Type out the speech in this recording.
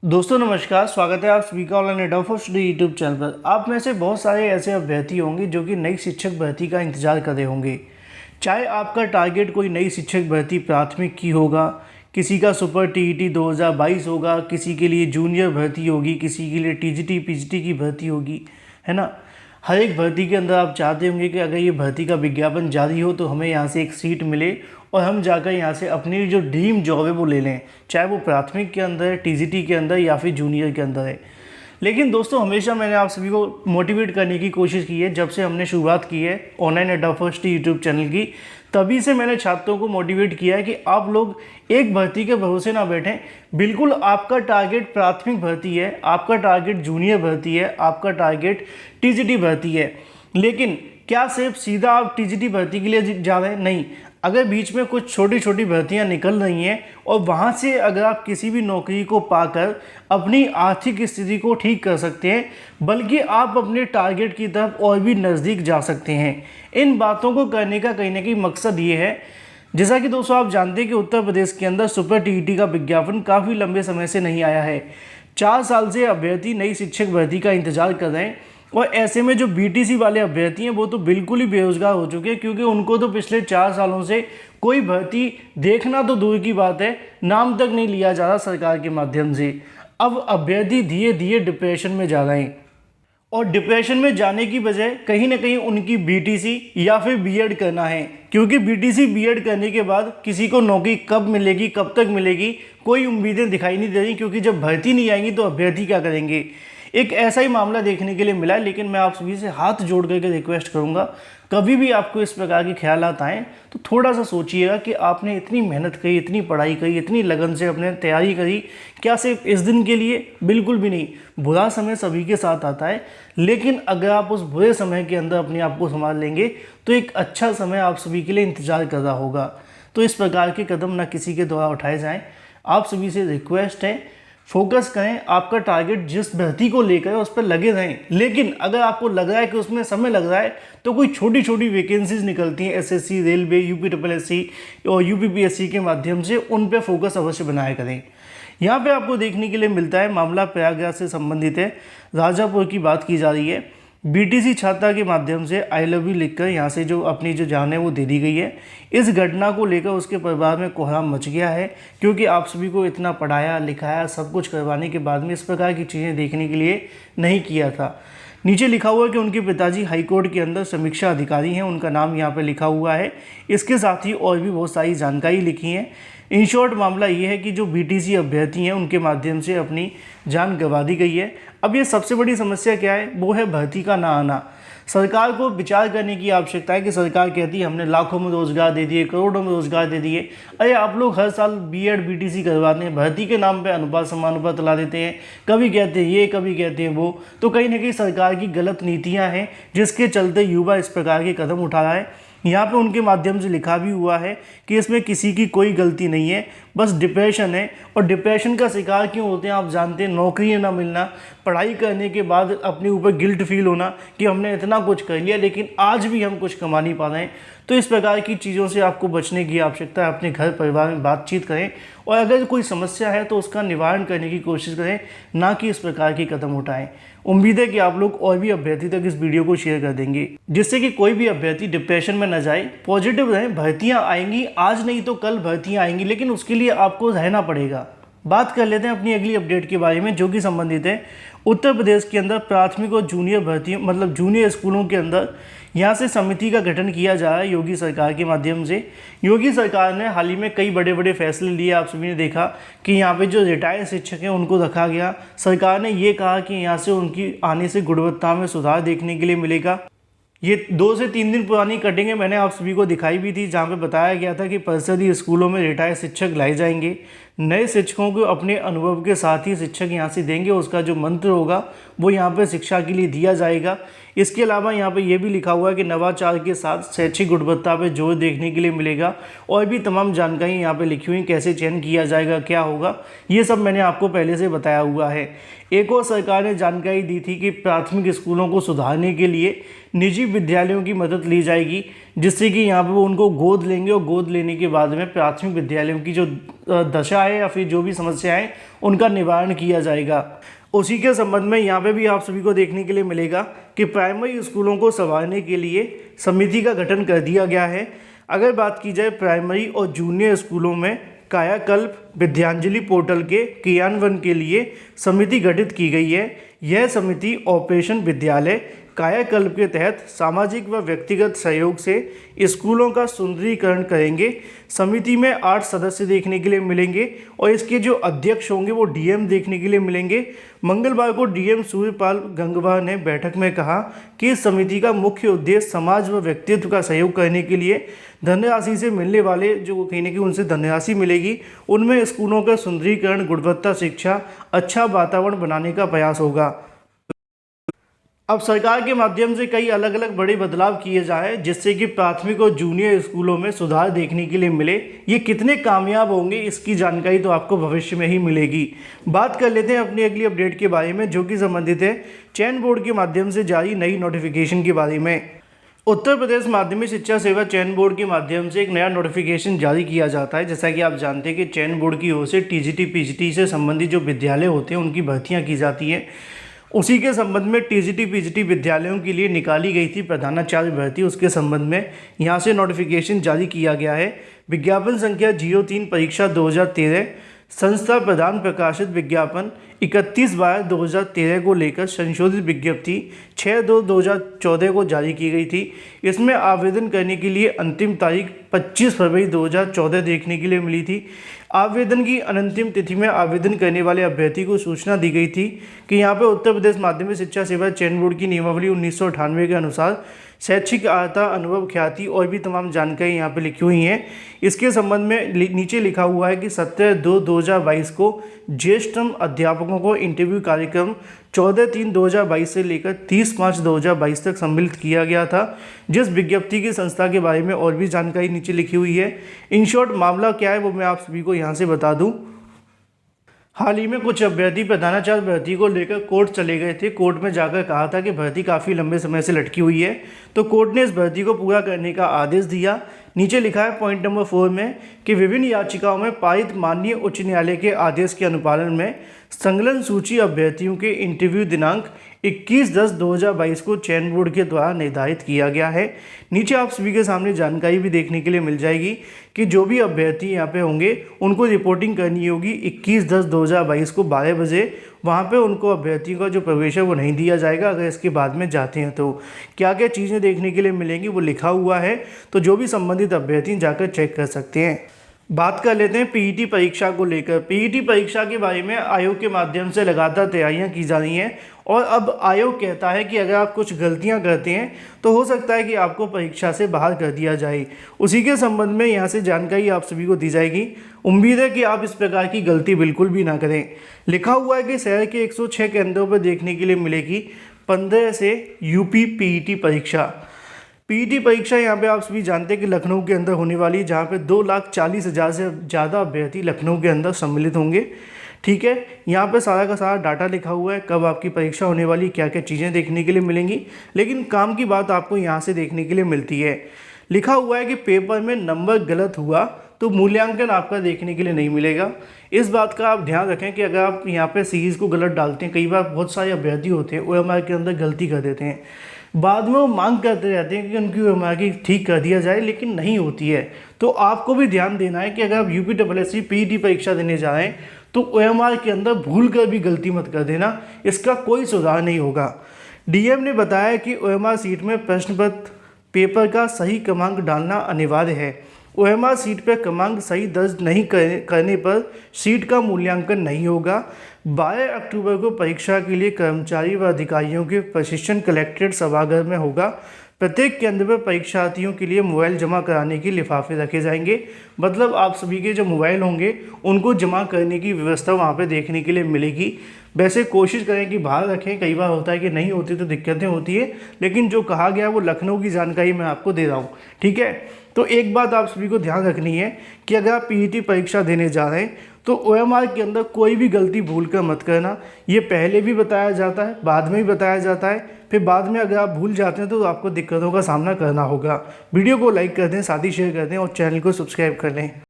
दोस्तों नमस्कार, स्वागत है आप सभी का ऑनलाइन एडोफो स्टडी यूट्यूब चैनल पर। आप में से बहुत सारे ऐसे अभ्यर्थी होंगे जो कि नई शिक्षक भर्ती का इंतजार कर रहे होंगे। चाहे आपका टारगेट कोई नई शिक्षक भर्ती प्राथमिक की होगा, किसी का सुपर टीईटी 2022 होगा, किसी के लिए जूनियर भर्ती होगी, किसी के लिए टीजीटी पीजीटी की भर्ती होगी, है ना। हर एक भर्ती के अंदर आप चाहते होंगे कि अगर ये भर्ती का विज्ञापन जारी हो तो हमें यहाँ से एक सीट मिले और हम जाकर यहाँ से अपनी जो ड्रीम जॉब है वो ले लें, चाहे वो प्राथमिक के अंदर है, टीजीटी के अंदर या फिर जूनियर के अंदर है। लेकिन दोस्तों हमेशा मैंने आप सभी को मोटिवेट करने की कोशिश की है। जब से हमने शुरुआत की है ऑनलाइन एडोफो स्टडी यूट्यूब चैनल की, तभी से मैंने छात्रों को मोटिवेट किया है कि आप लोग एक भर्ती के भरोसे ना बैठें। बिल्कुल आपका टारगेट प्राथमिक भर्ती है, आपका टारगेट जूनियर भर्ती है, आपका टारगेट टीजीटी भर्ती है। लेकिन क्या सिर्फ सीधा आप टीजीटी भर्ती के लिए जा रहे हैं? नहीं। अगर बीच में कुछ छोटी छोटी भर्तियां निकल रही हैं और वहां से अगर आप किसी भी नौकरी को पाकर अपनी आर्थिक स्थिति को ठीक कर सकते हैं, बल्कि आप अपने टारगेट की तरफ और भी नज़दीक जा सकते हैं। इन बातों को करने का कहीं ना कहीं मकसद ये है, जैसा कि दोस्तों आप जानते हैं कि उत्तर प्रदेश के अंदर सुपर टीईटी का विज्ञापन काफ़ी लंबे समय से नहीं आया है। 4 साल से अभ्यर्थी नई शिक्षक भर्ती का इंतजार कर रहे हैं और ऐसे में जो बीटीसी वाले अभ्यर्थी हैं वो तो बिल्कुल ही बेरोजगार हो चुके हैं, क्योंकि उनको तो पिछले 4 सालों से कोई भर्ती देखना तो दूर की बात है, नाम तक नहीं लिया जा रहा सरकार के माध्यम से। अब अभ्यर्थी धीरे धीरे डिप्रेशन में जा रहे हैं और डिप्रेशन में जाने की बजाय कहीं ना कहीं उनकी बीटीसी या फिर बीएड करना है, क्योंकि बीटीसी बीएड करने के बाद किसी को नौकरी कब मिलेगी, कब तक मिलेगी, कोई उम्मीदें दिखाई नहीं दे रही, क्योंकि जब भर्ती नहीं आएंगी तो अभ्यर्थी क्या करेंगे। एक ऐसा ही मामला देखने के लिए मिला है। लेकिन मैं आप सभी से हाथ जोड़ करके रिक्वेस्ट करूंगा, कभी भी आपको इस प्रकार के ख्यालात आएँ तो थोड़ा सा सोचिएगा कि आपने इतनी मेहनत करी, इतनी पढ़ाई करी, इतनी लगन से अपने तैयारी करी, क्या सिर्फ इस दिन के लिए? बिल्कुल भी नहीं। बुरा समय सभी के साथ आता है, लेकिन अगर आप उस बुरे समय के अंदर अपने आप को संभाल लेंगे तो एक अच्छा समय आप सभी के लिए इंतजार कर रहा होगा। तो इस प्रकार के कदम ना किसी के द्वारा उठाए जाएँ। आप सभी से रिक्वेस्ट है, फोकस करें, आपका टारगेट जिस भर्ती को लेकर है उस पर लगे रहें। लेकिन अगर आपको लग रहा है कि उसमें समय लग रहा है तो कोई छोटी छोटी वैकेंसीज निकलती हैं एसएससी, रेलवे, यूपीएससी और यूपीपीएससी के माध्यम से, उन पर फोकस अवश्य बनाया करें। यहाँ पे आपको देखने के लिए मिलता है मामला प्रयागराज से संबंधित है, राजापुर की बात की जा रही है। बीटीसी छात्रा के माध्यम से आई लव यू लिखकर यहाँ से जो अपनी जो जान है वो दे दी गई है। इस घटना को लेकर उसके परिवार में कोहराम मच गया है, क्योंकि आप सभी को इतना पढ़ाया लिखाया सब कुछ करवाने के बाद में इस प्रकार की चीज़ें देखने के लिए नहीं किया था। नीचे लिखा हुआ है कि उनके पिताजी हाईकोर्ट के अंदर समीक्षा अधिकारी हैं, उनका नाम यहाँ पे लिखा हुआ है। इसके साथ ही और भी बहुत सारी जानकारी लिखी है। इन शॉर्ट मामला ये है कि जो बीटीसी अभ्यर्थी हैं उनके माध्यम से अपनी जान गंवा दी गई है। अब ये सबसे बड़ी समस्या क्या है? वो है भर्ती का ना आना। सरकार को विचार करने की आवश्यकता है कि सरकार कहती है हमने लाखों में रोजगार दे दिए, करोड़ों में रोजगार दे दिए। अरे आप लोग हर साल बीएड बीटीसी करवाते हैं, भर्ती के नाम पे अनुपात समानुपात ला देते हैं, कभी कहते हैं ये कभी कहते हैं वो। तो कहीं ना कहीं सरकार की गलत नीतियाँ हैं जिसके चलते युवा इस प्रकार के कदम उठा रहा है। यहाँ पे उनके माध्यम से लिखा भी हुआ है कि इसमें किसी की कोई गलती नहीं है, बस डिप्रेशन है। और डिप्रेशन का शिकार क्यों होते हैं आप जानते हैं? नौकरी ना मिलना, पढ़ाई करने के बाद अपने ऊपर गिल्ट फील होना कि हमने इतना कुछ कर लिया लेकिन आज भी हम कुछ कमा नहीं पा रहे हैं। तो इस प्रकार की चीज़ों से आपको बचने की आवश्यकता है। अपने घर परिवार में बातचीत करें और अगर कोई समस्या है तो उसका निवारण करने की कोशिश करें, ना कि इस प्रकार के कदम उठाएं। उम्मीद है कि आप लोग और भी अभ्यर्थी तक इस वीडियो को शेयर कर देंगे, जिससे कि कोई भी अभ्यर्थी डिप्रेशन में न जाए, पॉजिटिव रहें। भर्तियां आएंगी, आज नहीं तो कल भर्तियां आएंगी, लेकिन उसके लिए आपको रहना पड़ेगा। बात कर लेते हैं अपनी अगली अपडेट के बारे में, जो कि संबंधित है उत्तर प्रदेश के अंदर प्राथमिक और जूनियर भर्ती, मतलब जूनियर स्कूलों के अंदर यहाँ से समिति का गठन किया जा रहा है योगी सरकार के माध्यम से। योगी सरकार ने हाल ही में कई बड़े बड़े फैसले लिए। आप सभी ने देखा कि यहाँ पे जो रिटायर्ड शिक्षक हैं उनको रखा गया। सरकार ने ये कहा कि यहाँ से उनकी आने से गुणवत्ता में सुधार देखने के लिए मिलेगा। ये 2 से 3 दिन पुरानी कटिंग है, मैंने आप सभी को दिखाई भी थी, जहाँ पे बताया गया था कि परिषदीय स्कूलों में रिटायर्ड शिक्षक लाए जाएंगे। नए शिक्षकों को अपने अनुभव के साथ ही शिक्षक यहाँ से देंगे, उसका जो मंत्र होगा वो यहाँ पे शिक्षा के लिए दिया जाएगा। इसके अलावा यहाँ पे ये भी लिखा हुआ है कि नवाचार के साथ शैक्षिक गुणवत्ता पे जोर देखने के लिए मिलेगा। और भी तमाम जानकारी यहाँ पे लिखी हुई, कैसे चयन किया जाएगा, क्या होगा, ये सब मैंने आपको पहले से बताया हुआ है। एक और सरकार ने जानकारी दी थी कि प्राथमिक स्कूलों को सुधारने के लिए निजी विद्यालयों की मदद ली जाएगी, जिससे कि यहाँ पे वो उनको गोद लेंगे और गोद लेने के बाद में प्राथमिक विद्यालयों की जो दशा है या फिर जो भी समस्याएं उनका निवारण किया जाएगा। उसी के संबंध में यहाँ पे भी आप सभी को देखने के लिए मिलेगा कि प्राइमरी स्कूलों को संभालने के लिए समिति का गठन कर दिया गया है। अगर बात की जाए प्राइमरी और जूनियर स्कूलों में कायाकल्प विद्यांजलि पोर्टल के क्रियान्वयन के लिए समिति गठित की गई है। यह समिति ऑपरेशन विद्यालय कायाकल्प के तहत सामाजिक व व्यक्तिगत सहयोग से स्कूलों का सुंदरीकरण करेंगे। समिति में 8 सदस्य देखने के लिए मिलेंगे और इसके जो अध्यक्ष होंगे वो डीएम देखने के लिए मिलेंगे। मंगलवार को डीएम सूर्यपाल गंगवार ने बैठक में कहा कि इस समिति का मुख्य उद्देश्य समाज व व्यक्तित्व का सहयोग करने के लिए धनराशि से मिलने वाले जो कहीं ना कहीं उनसे धनराशि मिलेगी उनमें स्कूलों का सुंदरीकरण, गुणवत्ता शिक्षा, अच्छा वातावरण बनाने का प्रयास होगा। अब सरकार के माध्यम से कई अलग अलग बड़े बदलाव किए जाए जिससे कि प्राथमिक और जूनियर स्कूलों में सुधार देखने के लिए मिले। ये कितने कामयाब होंगे इसकी जानकारी तो आपको भविष्य में ही मिलेगी। बात कर लेते हैं अपनी अगली अपडेट के बारे में जो कि संबंधित है चयन बोर्ड के माध्यम से जारी नई नोटिफिकेशन के बारे में। उत्तर प्रदेश माध्यमिक शिक्षा सेवा चयन बोर्ड के माध्यम से एक नया नोटिफिकेशन जारी किया जाता है। जैसा कि आप जानते हैं कि चयन बोर्ड की ओर से टीजीटी पीजीटी से संबंधित जो विद्यालय होते हैं उनकी भर्तियां की जाती हैं। उसी के संबंध में टीजीटी पीजीटी विद्यालयों के लिए निकाली गई थी प्रधानाचार्य भर्ती, उसके संबंध में यहाँ से नोटिफिकेशन जारी किया गया है। विज्ञापन संख्या 03 परीक्षा 2013 संस्था प्रदान प्रकाशित विज्ञापन 31/2013 को लेकर संशोधित विज्ञप्ति 6/2/2014 को जारी की गई थी। इसमें आवेदन करने के लिए अंतिम तारीख 25 फरवरी 2014 देखने के लिए मिली थी। आवेदन की अंतिम तिथि में आवेदन करने वाले अभ्यर्थी को सूचना दी गई थी कि यहाँ पे उत्तर प्रदेश माध्यमिक शिक्षा सेवा चयन बोर्ड की नियमावली 1998 के अनुसार शैक्षिक अर्हता, अनुभव, ख्याति और भी तमाम जानकारी यहाँ पे लिखी हुई हैं। इसके संबंध में नीचे लिखा हुआ है कि 17/2/2022 को ज्येष्ठतम अध्यापकों को इंटरव्यू कार्यक्रम 14/3/2022 से लेकर 30/5/2022 तक सम्मिलित किया गया था। जिस विज्ञप्ति की संस्था के बारे में और भी जानकारी नीचे लिखी हुई है। इन शॉर्ट मामला क्या है वो मैं आप सभी को यहाँ से बता दूँ। हाल ही में कुछ अभ्यर्थी प्रधानाचार्य भर्ती को लेकर कोर्ट चले गए थे। कोर्ट में जाकर कहा था कि भर्ती काफ़ी लंबे समय से लटकी हुई है, तो कोर्ट ने इस भर्ती को पूरा करने का आदेश दिया। नीचे लिखा है पॉइंट नंबर 4 में कि विभिन्न याचिकाओं में पारित माननीय उच्च न्यायालय के आदेश के अनुपालन में संलग्न सूची अभ्यर्थियों के इंटरव्यू दिनांक 21/10/2022 को चयन बोर्ड के द्वारा निर्धारित किया गया है। नीचे आप सभी के सामने जानकारी भी देखने के लिए मिल जाएगी कि जो भी अभ्यर्थी यहाँ पे होंगे उनको रिपोर्टिंग करनी होगी 21/10/2022 को 12 बजे। वहाँ पे उनको अभ्यर्थियों का जो प्रवेश है वो नहीं दिया जाएगा अगर इसके बाद में जाते हैं तो। क्या क्या चीज़ें देखने के लिए मिलेंगी वो लिखा हुआ है, तो जो भी संबंधित अभ्यर्थी जाकर चेक कर सकते हैं। बात कर लेते हैं पीईटी परीक्षा को लेकर। पीईटी परीक्षा के बारे में आयोग के माध्यम से लगातार तैयारियां की जा रही हैं और अब आयोग कहता है कि अगर आप कुछ गलतियां करते हैं तो हो सकता है कि आपको परीक्षा से बाहर कर दिया जाए। उसी के संबंध में यहां से जानकारी आप सभी को दी जाएगी। उम्मीद है कि आप इस प्रकार की गलती बिल्कुल भी ना करें। लिखा हुआ है कि शहर के 106 केंद्रों पर देखने के लिए मिलेगी 15 से यूपी पीईटी परीक्षा। पीईटी परीक्षा यहाँ पे आप सभी जानते हैं कि लखनऊ के अंदर होने वाली है, जहाँ पे 2,40,000 से ज़्यादा अभ्यर्थी लखनऊ के अंदर सम्मिलित होंगे। ठीक है, यहाँ पे सारा का सारा डाटा लिखा हुआ है, कब आपकी परीक्षा होने वाली, क्या क्या चीज़ें देखने के लिए मिलेंगी, लेकिन काम की बात आपको यहाँ से देखने के लिए मिलती है। लिखा हुआ है कि पेपर में नंबर गलत हुआ तो मूल्यांकन आपका देखने के लिए नहीं मिलेगा। इस बात का आप ध्यान रखें कि अगर आप यहाँ पे सीरीज़ को गलत डालते हैं, कई बार बहुत सारे अभ्यर्थी होते हैं ओएमआर के अंदर गलती कर देते हैं, बाद में वो मांग करते रहते हैं कि उनकी ओएमआर की ठीक कर दिया जाए, लेकिन नहीं होती है। तो आपको भी ध्यान देना है कि अगर आप यूपीएससी पीईटी परीक्षा देने जा रहे हैं तो ओएमआर के अंदर भूल कर भी गलती मत कर देना, इसका कोई सुधार नहीं होगा। डीएम ने बताया कि ओएमआर सीट में प्रश्न पत्र पेपर का सही क्रमांक डालना अनिवार्य है। ओएमआर सीट पर क्रमांक सही दर्ज नहीं करने पर सीट का मूल्यांकन नहीं होगा। 12 अक्टूबर को परीक्षा के लिए कर्मचारी व अधिकारियों के प्रशिक्षण कलेक्ट्रेट सभागार में होगा। प्रत्येक केंद्र पर परीक्षार्थियों के लिए मोबाइल जमा कराने के लिफाफे रखे जाएंगे। मतलब आप सभी के जो मोबाइल होंगे उनको जमा करने की व्यवस्था वहाँ पे देखने के लिए मिलेगी। वैसे कोशिश करें कि बाहर रखें, कई बार होता है कि नहीं होती तो दिक्कतें होती है, लेकिन जो कहा गया वो लखनऊ की जानकारी मैं आपको दे रहा हूँ। ठीक है, तो एक बात आप सभी को ध्यान रखनी है कि अगर आप पीईटी परीक्षा देने जा रहे हैं तो ओएमआर के अंदर कोई भी गलती भूल कर मत करना। ये पहले भी बताया जाता है, बाद में भी बताया जाता है, फिर बाद में अगर आप भूल जाते हैं तो आपको दिक्कतों का सामना करना होगा। वीडियो को लाइक कर दें, साथ ही शेयर कर दें और चैनल को सब्सक्राइब कर लें।